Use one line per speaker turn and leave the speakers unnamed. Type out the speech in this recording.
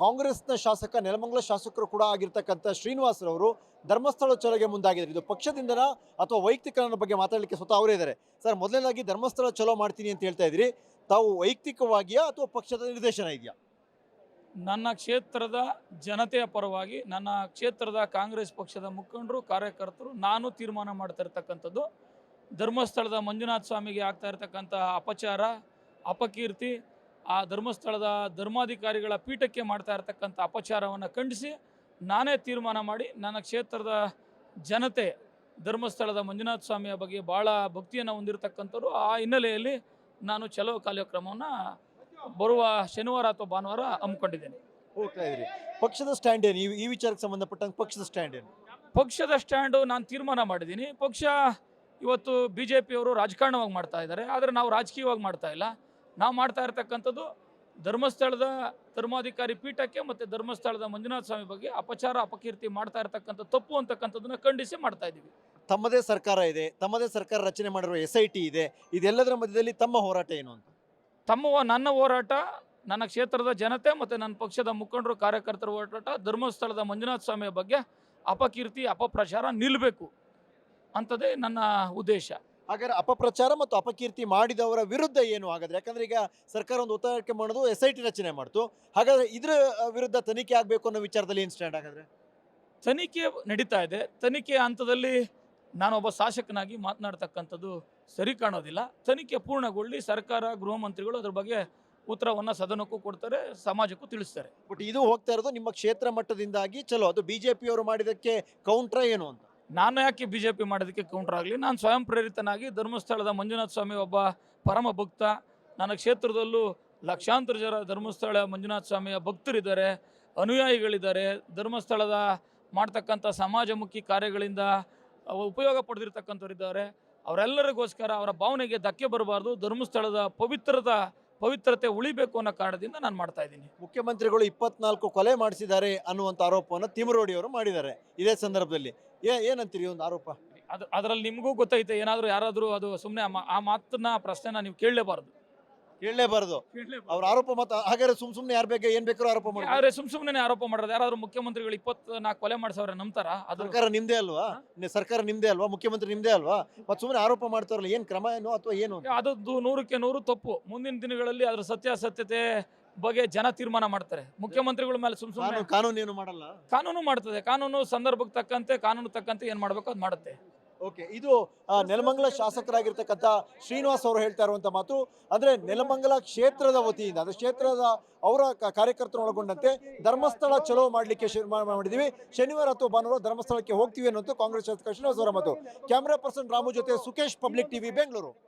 ಕಾಂಗ್ರೆಸ್ನ ಶಾಸಕ ನೆಲಮಂಗಲ ಶಾಸಕರು ಕೂಡ ಆಗಿರ್ತಕ್ಕಂಥ ಶ್ರೀನಿವಾಸರವರು ಧರ್ಮಸ್ಥಳ ಚಲೋಗೆ ಮುಂದಾಗಿದ್ದಾರೆ. ಇದು ಪಕ್ಷದಿಂದನ ಅಥವಾ ವೈಯಕ್ತಿಕ ಅನ್ನೋ ಬಗ್ಗೆ ಮಾತಾಡಲಿಕ್ಕೆ ಸ್ವತಃ ಅವರೇ ಇದ್ದಾರೆ. ಸರ್, ಮೊದಲನೇದಾಗಿ ಧರ್ಮಸ್ಥಳ ಚಲೋ ಮಾಡ್ತೀನಿ ಅಂತ ಹೇಳ್ತಾ ಇದ್ರಿ, ತಾವು ವೈಯಕ್ತಿಕವಾಗಿಯಾ ಅಥವಾ ಪಕ್ಷದ ನಿರ್ದೇಶನ ಇದೆಯಾ?
ನನ್ನ ಕ್ಷೇತ್ರದ ಜನತೆಯ ಪರವಾಗಿ ನನ್ನ ಕ್ಷೇತ್ರದ ಕಾಂಗ್ರೆಸ್ ಪಕ್ಷದ ಮುಖಂಡರು ಕಾರ್ಯಕರ್ತರು ನಾನು ತೀರ್ಮಾನ ಮಾಡ್ತಾ ಇರ್ತಕ್ಕಂಥದ್ದು ಧರ್ಮಸ್ಥಳದ ಮಂಜುನಾಥ ಸ್ವಾಮಿಗೆ ಆಗ್ತಾ ಇರ್ತಕ್ಕಂಥ ಅಪಚಾರ ಅಪಕೀರ್ತಿ, ಆ ಧರ್ಮಸ್ಥಳದ ಧರ್ಮಾಧಿಕಾರಿಗಳ ಪೀಠಕ್ಕೆ ಮಾಡ್ತಾ ಇರ್ತಕ್ಕಂಥ ಅಪಚಾರವನ್ನು ಖಂಡಿಸಿ ನಾನೇ ತೀರ್ಮಾನ ಮಾಡಿ ನನ್ನ ಕ್ಷೇತ್ರದ ಜನತೆ ಧರ್ಮಸ್ಥಳದ ಮಂಜುನಾಥ ಸ್ವಾಮಿಯ ಬಗ್ಗೆ ಭಾಳ ಭಕ್ತಿಯನ್ನು ಹೊಂದಿರತಕ್ಕಂಥವ್ರು. ಆ ಹಿನ್ನೆಲೆಯಲ್ಲಿ ನಾನು ಚಲೋ ಕಾರ್ಯಕ್ರಮವನ್ನು ಬರುವ ಶನಿವಾರ ಅಥವಾ ಭಾನುವಾರ ಹಮ್ಮಿಕೊಂಡಿದ್ದೇನೆ.
ಹೋಗ್ತಾ ಇದ್ರಿ, ಪಕ್ಷದ ಸ್ಟ್ಯಾಂಡ್ ಏನು ಈ ವಿಚಾರಕ್ಕೆ ಸಂಬಂಧಪಟ್ಟಂಗೆ? ಪಕ್ಷದ ಸ್ಟ್ಯಾಂಡ್ ಏನು?
ಪಕ್ಷದ ಸ್ಟ್ಯಾಂಡು ನಾನು ತೀರ್ಮಾನ ಮಾಡಿದ್ದೀನಿ. ಪಕ್ಷ ಇವತ್ತು BJP ಅವರು ರಾಜಕಾರಣವಾಗಿ ಮಾಡ್ತಾ ಇದ್ದಾರೆ, ಆದರೆ ನಾವು ರಾಜಕೀಯವಾಗಿ ಮಾಡ್ತಾ ಇಲ್ಲ. ನಾವು ಮಾಡ್ತಾ ಇರ್ತಕ್ಕಂಥದ್ದು ಧರ್ಮಸ್ಥಳದ ಧರ್ಮಾಧಿಕಾರಿ ಪೀಠಕ್ಕೆ ಮತ್ತು ಧರ್ಮಸ್ಥಳದ ಮಂಜುನಾಥ ಸ್ವಾಮಿ ಬಗ್ಗೆ ಅಪಚಾರ ಅಪಕೀರ್ತಿ ಮಾಡ್ತಾ ಇರ್ತಕ್ಕಂಥ ತಪ್ಪು ಅಂತಕ್ಕಂಥದ್ದನ್ನು ಖಂಡಿಸಿ ಮಾಡ್ತಾ ಇದ್ದೀವಿ.
ತಮ್ಮದೇ ಸರ್ಕಾರ ಇದೆ, ತಮ್ಮದೇ ಸರ್ಕಾರ ರಚನೆ ಮಾಡಿರುವ SIT ಇದೆ, ಇದೆಲ್ಲದರ ಮಧ್ಯದಲ್ಲಿ ತಮ್ಮ ಹೋರಾಟ ಏನು ಅಂತ?
ನನ್ನ ಹೋರಾಟ ನನ್ನ ಕ್ಷೇತ್ರದ ಜನತೆ ಮತ್ತು ನನ್ನ ಪಕ್ಷದ ಮುಖಂಡರು ಕಾರ್ಯಕರ್ತರ ಹೋರಾಟ ಧರ್ಮಸ್ಥಳದ ಮಂಜುನಾಥ ಸ್ವಾಮಿಯ ಬಗ್ಗೆ ಅಪಕೀರ್ತಿ ಅಪಪ್ರಚಾರ ನಿಲ್ಲಬೇಕು ಅಂಥದ್ದೇ ನನ್ನ ಉದ್ದೇಶ.
ಹಾಗಾದ್ರೆ ಅಪಪ್ರಚಾರ ಮತ್ತು ಅಪಕೀರ್ತಿ ಮಾಡಿದವರ ವಿರುದ್ಧ ಏನು ಹಾಗಾದ್ರೆ? ಯಾಕಂದ್ರೆ ಈಗ ಸರ್ಕಾರ ಒಂದು ಒತ್ತಾಯಕ್ಕೆ ಮಾಡೋದು SIT ರಚನೆ ಮಾಡ್ತು, ಹಾಗಾದ್ರೆ ಇದ್ರ ವಿರುದ್ಧ ತನಿಖೆ ಆಗಬೇಕು ಅನ್ನೋ ವಿಚಾರದಲ್ಲಿ ಏನು ಸ್ಟ್ಯಾಂಡ್ ಹಾಗಾದ್ರೆ?
ತನಿಖೆ ನಡೀತಾ ಇದೆ. ತನಿಖೆ ಹಂತದಲ್ಲಿ ನಾನೊಬ್ಬ ಶಾಸಕನಾಗಿ ಮಾತನಾಡ್ತಕ್ಕಂಥದ್ದು ಸರಿ ಕಾಣೋದಿಲ್ಲ. ತನಿಖೆ ಪೂರ್ಣಗೊಳ್ಳಿ ಸರ್ಕಾರ ಗೃಹ ಮಂತ್ರಿಗಳು ಅದ್ರ ಬಗ್ಗೆ ಉತ್ತರವನ್ನು ಸದನಕ್ಕೂ ಕೊಡ್ತಾರೆ, ಸಮಾಜಕ್ಕೂ ತಿಳಿಸ್ತಾರೆ.
ಬಟ್ ಇದು ಹೋಗ್ತಾ ಇರೋದು ನಿಮ್ಮ ಕ್ಷೇತ್ರ ಮಟ್ಟದಿಂದಾಗಿ ಚಲೋ, ಅದು BJP ಅವರು ಮಾಡಿದಕ್ಕೆ ಕೌಂಟ್ರ ಏನು ಅಂತ?
ನಾನು ಯಾಕೆ BJP ಮಾಡೋದಕ್ಕೆ ಕೌಂಟರ್ ಆಗಲಿ? ನಾನು ಸ್ವಯಂ ಪ್ರೇರಿತನಾಗಿ ಧರ್ಮಸ್ಥಳದ ಮಂಜುನಾಥ ಸ್ವಾಮಿ ಒಬ್ಬ ಪರಮ ಭಕ್ತ. ನನ್ನ ಕ್ಷೇತ್ರದಲ್ಲೂ ಲಕ್ಷಾಂತರ ಜನ ಧರ್ಮಸ್ಥಳ ಮಂಜುನಾಥ ಸ್ವಾಮಿಯ ಭಕ್ತರಿದ್ದಾರೆ, ಅನುಯಾಯಿಗಳಿದ್ದಾರೆ. ಧರ್ಮಸ್ಥಳದ ಮಾಡ್ತಕ್ಕಂಥ ಸಮಾಜಮುಖಿ ಕಾರ್ಯಗಳಿಂದ ಉಪಯೋಗ ಪಡೆದಿರ್ತಕ್ಕಂಥವ್ರಿದ್ದಾರೆ. ಅವರೆಲ್ಲರಿಗೋಸ್ಕರ ಅವರ ಭಾವನೆಗೆ ಧಕ್ಕೆ ಬರಬಾರ್ದು, ಧರ್ಮಸ್ಥಳದ ಪವಿತ್ರತೆ ಉಳಿಬೇಕು ಅನ್ನೋ ಕಾರಣದಿಂದ ನಾನು ಮಾಡ್ತಾ ಇದ್ದೀನಿ.
ಮುಖ್ಯಮಂತ್ರಿಗಳು 24 ಕೊಲೆ ಮಾಡಿಸಿದ್ದಾರೆ ಅನ್ನುವಂಥ ಆರೋಪವನ್ನು ತಿಮರೋಡಿ ಅವರು ಮಾಡಿದ್ದಾರೆ. ಇದೇ ಸಂದರ್ಭದಲ್ಲಿ ಏನಂತೀರಿ ಒಂದು ಆರೋಪ?
ಅದರಲ್ಲಿ ನಿಮಗೂ ಗೊತ್ತೈತೆ, ಏನಾದರೂ ಯಾರಾದರೂ ಅದು ಸುಮ್ಮನೆ ಆ ಮಾತನ್ನ ಪ್ರಶ್ನೆನ ನೀವು ಕೇಳಲೇಬಾರ್ದು. ಅವ್ರ ಆರೋಪ ಮಾತ್ರ. ಹಾಗಾದ್ರೆ ಸುಮ್ಮನೆ ಯಾರು ಬೇಕು ಏನು ಬೇಕಾದ್ರೂ ಆರೋಪ ಮಾಡಿ, ಯಾರೇ ಸುಮ್ಮನೆ ಆರೋಪ ಮಾಡೋದು? ಯಾರಾದರೂ ಮುಖ್ಯಮಂತ್ರಿಗಳು 24 ಕೊಲೆ ಮಾಡಿಸವ್ರೆ ನಂಬ್ತಾರ? ಅದು
ಸರ್ಕಾರ ನಿಮ್ದೇ ಅಲ್ವಾ? ಸರ್ಕಾರ ನಿಮ್ದೇ ಅಲ್ವಾ? ಮುಖ್ಯಮಂತ್ರಿ ನಿಮ್ದೇ ಅಲ್ವಾ? ಮತ್ತೆ ಸುಮ್ಮನೆ ಆರೋಪ ಮಾಡ್ತಾರಲ್ಲ, ಏನು ಕ್ರಮ ಏನು ಅಥವಾ ಏನು?
ಅದು 100ಕ್ಕೆ 100 ತಪ್ಪು. ಮುಂದಿನ ದಿನಗಳಲ್ಲಿ ಅದರ ಸತ್ಯಾಸತ್ಯತೆ ಬಗ್ಗೆ ಜನ ತೀರ್ಮಾನ ಮಾಡ್ತಾರೆ. ಮುಖ್ಯಮಂತ್ರಿಗಳ ಮೇಲೆ ಸುಮ್ಮನೆ
ಕಾನೂನು ಏನು ಮಾಡಲ್ಲ.
ಕಾನೂನು ಮಾಡ್ತದೆ. ಕಾನೂನು ಸಂದರ್ಭಕ್ಕೆ ತಕ್ಕಂತೆ ಕಾನೂನು ತಕ್ಕಂತೆ ಏನು ಮಾಡಬೇಕು ಅದು ಮಾಡುತ್ತೆ.
ಓಕೆ, ಇದು ನೆಲಮಂಗಲ ಶಾಸಕರಾಗಿರ್ತಕ್ಕಂಥ ಶ್ರೀನಿವಾಸ್ ಅವರು ಹೇಳ್ತಾ ಇರುವಂಥ ಮಾತು. ಅಂದರೆ ನೆಲಮಂಗಲ ಕ್ಷೇತ್ರದ ವತಿಯಿಂದ, ಅಂದರೆ ಕ್ಷೇತ್ರದ ಅವರ ಕಾರ್ಯಕರ್ತರು ಒಳಗೊಂಡಂತೆ ಧರ್ಮಸ್ಥಳ ಚಲೋ ಮಾಡಲಿಕ್ಕೆ ಮಾಡಿದ್ದೀವಿ. ಶನಿವಾರ ಅಥವಾ ಭಾನುವಾರ ಧರ್ಮಸ್ಥಳಕ್ಕೆ ಹೋಗ್ತೀವಿ ಅನ್ನೋದು ಕಾಂಗ್ರೆಸ್ ಶಾಸಕ ಶ್ರೀನಿವಾಸ್ ಅವರ ಮಾತು. ಕ್ಯಾಮ್ರಾ ಪರ್ಸನ್ ರಾಮು ಜೊತೆ ಸುಕೇಶ್, ಪಬ್ಲಿಕ್ TV, ಬೆಂಗಳೂರು.